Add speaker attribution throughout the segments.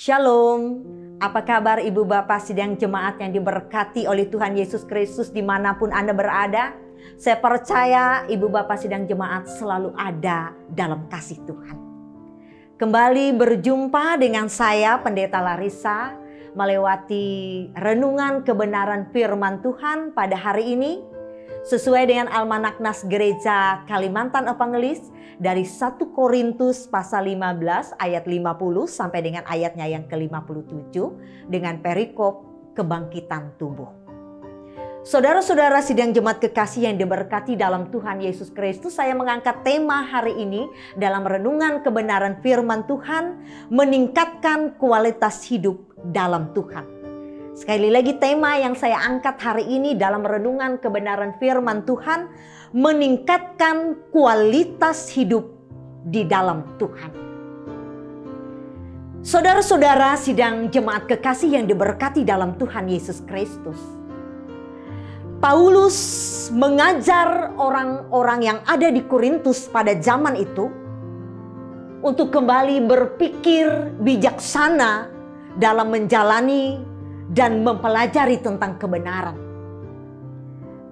Speaker 1: Shalom, apa kabar Ibu Bapak sidang jemaat yang diberkati oleh Tuhan Yesus Kristus dimanapun Anda berada? Saya percaya Ibu Bapak sidang jemaat selalu ada dalam kasih Tuhan. Kembali berjumpa dengan saya Pendeta Larissa melewati renungan kebenaran firman Tuhan pada hari ini sesuai dengan Almanak Nas Gereja Kalimantan Evangelis dari 1 Korintus pasal 15 ayat 50 sampai dengan ayatnya yang ke-57 dengan perikop kebangkitan tubuh. Saudara-saudara sidang jemaat kekasih yang diberkati dalam Tuhan Yesus Kristus, saya mengangkat tema hari ini dalam renungan kebenaran firman Tuhan, meningkatkan kualitas hidup dalam Tuhan. Sekali lagi tema yang saya angkat hari ini dalam renungan kebenaran firman Tuhan, meningkatkan kualitas hidup di dalam Tuhan. Saudara-saudara sidang jemaat kekasih yang diberkati dalam Tuhan Yesus Kristus, Paulus mengajar orang-orang yang ada di Korintus pada zaman itu untuk kembali berpikir bijaksana dalam menjalani dan mempelajari tentang kebenaran.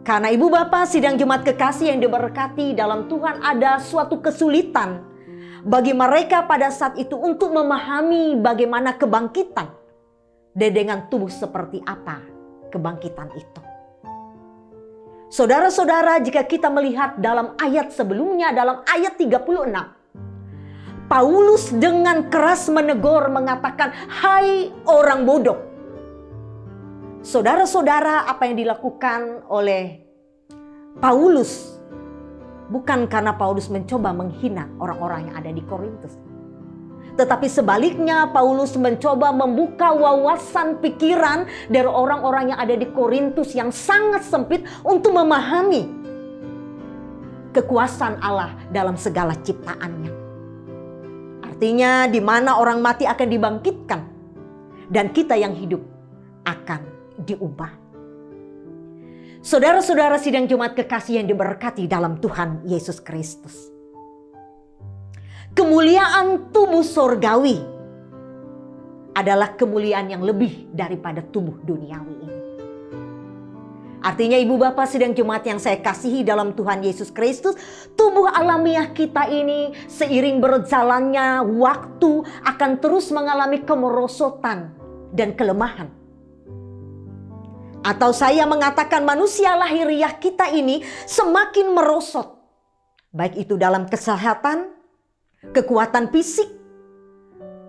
Speaker 1: Karena Ibu Bapak sidang jemaat kekasih yang diberkati dalam Tuhan, ada suatu kesulitan bagi mereka pada saat itu untuk memahami bagaimana kebangkitan dan dengan tubuh seperti apa kebangkitan itu. Saudara-saudara, jika kita melihat dalam ayat sebelumnya, dalam ayat 36, Paulus dengan keras menegur mengatakan, "Hai orang bodoh." Saudara-saudara, apa yang dilakukan oleh Paulus bukan karena Paulus mencoba menghina orang-orang yang ada di Korintus. Tetapi sebaliknya Paulus mencoba membuka wawasan pikiran dari orang-orang yang ada di Korintus yang sangat sempit untuk memahami kekuasaan Allah dalam segala ciptaannya. Artinya di mana orang mati akan dibangkitkan dan kita yang hidup akan diubah. Saudara-saudara sidang jemaat kekasih yang diberkati dalam Tuhan Yesus Kristus, kemuliaan tubuh sorgawi adalah kemuliaan yang lebih daripada tubuh duniawi ini. Artinya Ibu Bapak sidang jemaat yang saya kasihi dalam Tuhan Yesus Kristus, tubuh alamiah kita ini seiring berjalannya waktu akan terus mengalami kemerosotan dan kelemahan. Atau saya mengatakan manusia lahiriah kita ini semakin merosot. Baik itu dalam kesehatan, kekuatan fisik,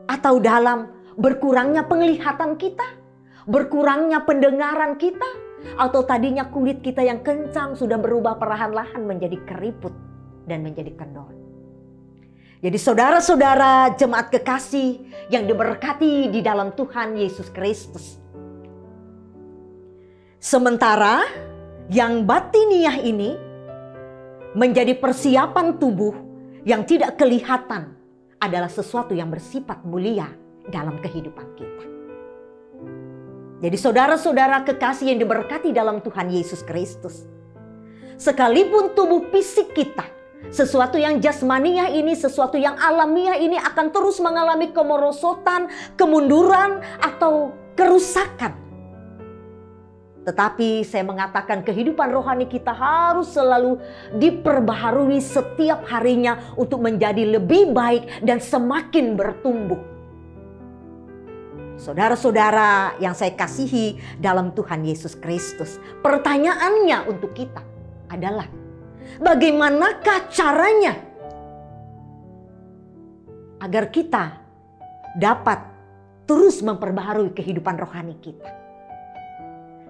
Speaker 1: atau dalam berkurangnya penglihatan kita, berkurangnya pendengaran kita, atau tadinya kulit kita yang kencang sudah berubah perlahan-lahan menjadi keriput dan menjadi kendor. Jadi saudara-saudara jemaat kekasih yang diberkati di dalam Tuhan Yesus Kristus, sementara yang batiniah ini menjadi persiapan tubuh yang tidak kelihatan adalah sesuatu yang bersifat mulia dalam kehidupan kita. Jadi saudara-saudara kekasih yang diberkati dalam Tuhan Yesus Kristus, sekalipun tubuh fisik kita, sesuatu yang jasmaniah ini, sesuatu yang alamiah ini akan terus mengalami kemerosotan, kemunduran atau kerusakan. Tetapi saya mengatakan kehidupan rohani kita harus selalu diperbaharui setiap harinya untuk menjadi lebih baik dan semakin bertumbuh. Saudara-saudara yang saya kasihi dalam Tuhan Yesus Kristus, pertanyaannya untuk kita adalah bagaimanakah caranya agar kita dapat terus memperbaharui kehidupan rohani kita?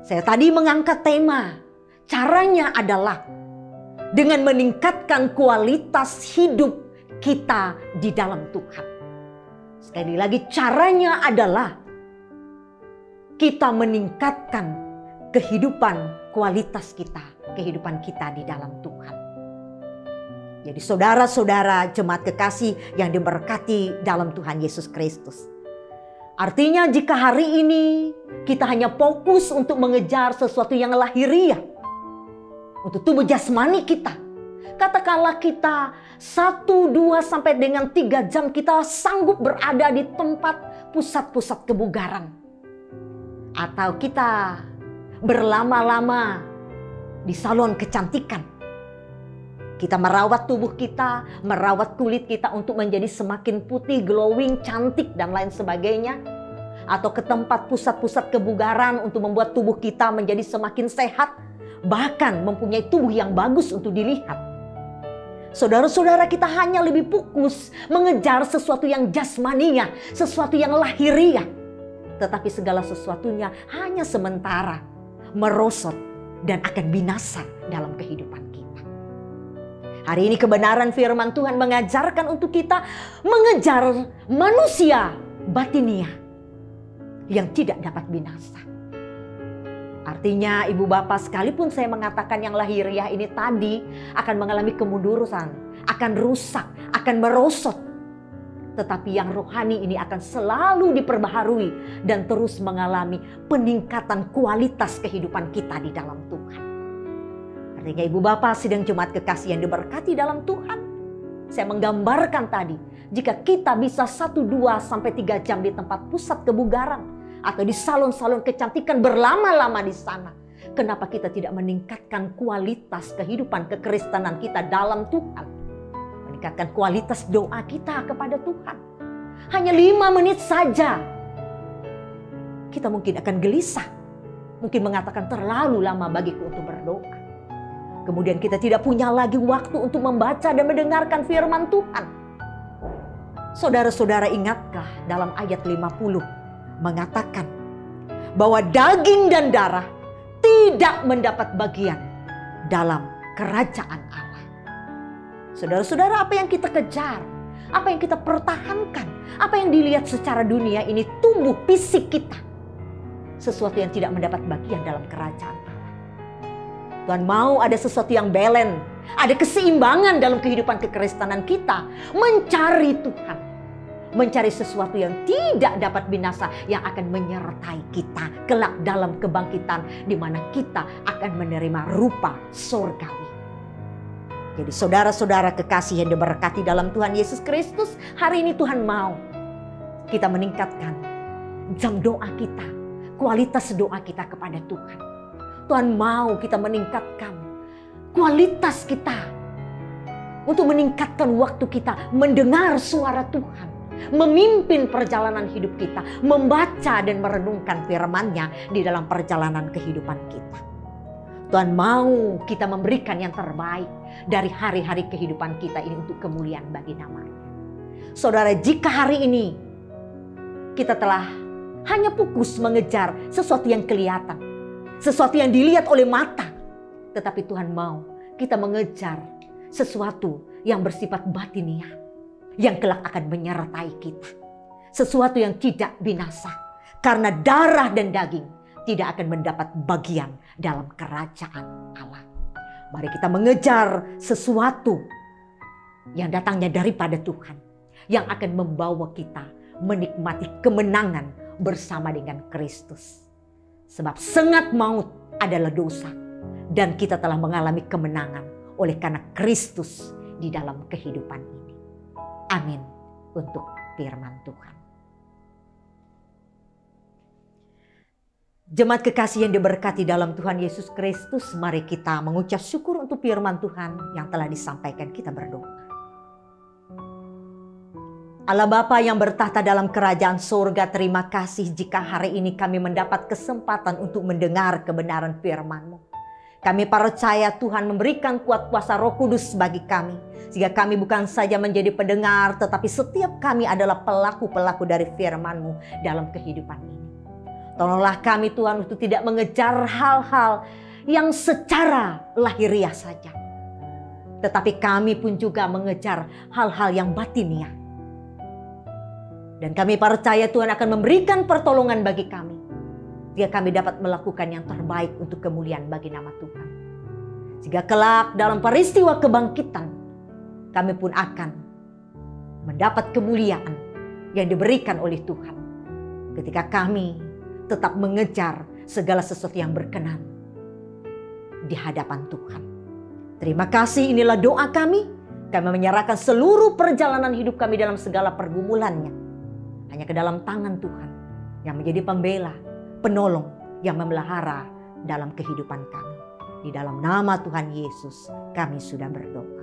Speaker 1: Saya tadi mengangkat tema, caranya adalah dengan meningkatkan kualitas hidup kita di dalam Tuhan. Sekali lagi, caranya adalah kita meningkatkan kualitas kita, kehidupan kita di dalam Tuhan. Jadi saudara-saudara jemaat kekasih yang diberkati dalam Tuhan Yesus Kristus, artinya jika hari ini kita hanya fokus untuk mengejar sesuatu yang lahiriah untuk tubuh jasmani kita, katakanlah kita 1, 2 sampai dengan 3 jam kita sanggup berada di tempat pusat-pusat kebugaran. Atau kita berlama-lama di salon kecantikan. Kita merawat tubuh kita, merawat kulit kita untuk menjadi semakin putih, glowing, cantik, dan lain sebagainya. Atau ke tempat pusat-pusat kebugaran untuk membuat tubuh kita menjadi semakin sehat, bahkan mempunyai tubuh yang bagus untuk dilihat. Saudara-saudara, kita hanya lebih fokus mengejar sesuatu yang jasmania, sesuatu yang lahiriah. Tetapi segala sesuatunya hanya sementara, merosot, dan akan binasa dalam kehidupan kita. Hari ini kebenaran firman Tuhan mengajarkan untuk kita mengejar manusia batinia yang tidak dapat binasa. Artinya ibu bapak, sekalipun saya mengatakan yang lahiriah ini tadi akan mengalami kemunduran, akan rusak, akan merosot. Tetapi yang rohani ini akan selalu diperbaharui dan terus mengalami peningkatan kualitas kehidupan kita di dalam Tuhan. Artinya ibu bapak sidang jemaat kekasih yang diberkati dalam Tuhan. Saya menggambarkan tadi, jika kita bisa 1, 2, sampai 3 jam di tempat pusat kebugaran, atau di salon-salon kecantikan berlama-lama di sana, kenapa kita tidak meningkatkan kualitas kehidupan kekristenan kita dalam Tuhan? Meningkatkan kualitas doa kita kepada Tuhan. Hanya 5 menit saja. Kita mungkin akan gelisah. Mungkin mengatakan terlalu lama bagiku untuk berdoa. Kemudian kita tidak punya lagi waktu untuk membaca dan mendengarkan firman Tuhan. Saudara-saudara, ingatkah dalam ayat 50 mengatakan bahwa daging dan darah tidak mendapat bagian dalam kerajaan Allah. Saudara-saudara, apa yang kita kejar, apa yang kita pertahankan, apa yang dilihat secara dunia ini tumbuh fisik kita, sesuatu yang tidak mendapat bagian dalam kerajaan Allah. Tuhan mau ada sesuatu yang balance, ada keseimbangan dalam kehidupan kekristenan kita, mencari Tuhan. Mencari sesuatu yang tidak dapat binasa, yang akan menyertai kita kelak dalam kebangkitan, di mana kita akan menerima rupa surgawi. Jadi saudara-saudara kekasih yang diberkati dalam Tuhan Yesus Kristus, hari ini Tuhan mau kita meningkatkan jam doa kita, kualitas doa kita kepada Tuhan. Tuhan mau kita meningkatkan kualitas kita untuk meningkatkan waktu kita mendengar suara Tuhan, memimpin perjalanan hidup kita, membaca dan merenungkan firman-Nya di dalam perjalanan kehidupan kita. Tuhan mau kita memberikan yang terbaik dari hari-hari kehidupan kita ini untuk kemuliaan bagi nama-Nya. Saudara, jika hari ini kita telah hanya fokus mengejar sesuatu yang kelihatan, sesuatu yang dilihat oleh mata, tetapi Tuhan mau kita mengejar sesuatu yang bersifat batiniah, yang kelak akan menyertai kita. Sesuatu yang tidak binasa. Karena darah dan daging tidak akan mendapat bagian dalam kerajaan Allah. Mari kita mengejar sesuatu yang datangnya daripada Tuhan, yang akan membawa kita menikmati kemenangan bersama dengan Kristus. Sebab sengat maut adalah dosa, dan kita telah mengalami kemenangan oleh karena Kristus di dalam kehidupan ini. Amin untuk firman Tuhan. Jemaat kekasih yang diberkati dalam Tuhan Yesus Kristus, mari kita mengucap syukur untuk firman Tuhan yang telah disampaikan. Kita berdoa. Allah Bapa yang bertahta dalam kerajaan surga, terima kasih jika hari ini kami mendapat kesempatan untuk mendengar kebenaran firman-Mu. Kami percaya Tuhan memberikan kuat kuasa Roh Kudus bagi kami, sehingga kami bukan saja menjadi pendengar, tetapi setiap kami adalah pelaku-pelaku dari firman-Mu dalam kehidupan ini. Tolonglah kami Tuhan untuk tidak mengejar hal-hal yang secara lahiriah saja, tetapi kami pun juga mengejar hal-hal yang batiniah. Dan kami percaya Tuhan akan memberikan pertolongan bagi kami, sehingga kami dapat melakukan yang terbaik untuk kemuliaan bagi nama Tuhan. Sehingga kelak dalam peristiwa kebangkitan, kami pun akan mendapat kemuliaan yang diberikan oleh Tuhan. Ketika kami tetap mengejar segala sesuatu yang berkenan di hadapan Tuhan. Terima kasih, inilah doa kami. Kami menyerahkan seluruh perjalanan hidup kami dalam segala pergumulannya. hanya ke dalam tangan Tuhan yang menjadi pembela, penolong yang memelihara dalam kehidupan kami. Di dalam nama Tuhan Yesus kami sudah berdoa.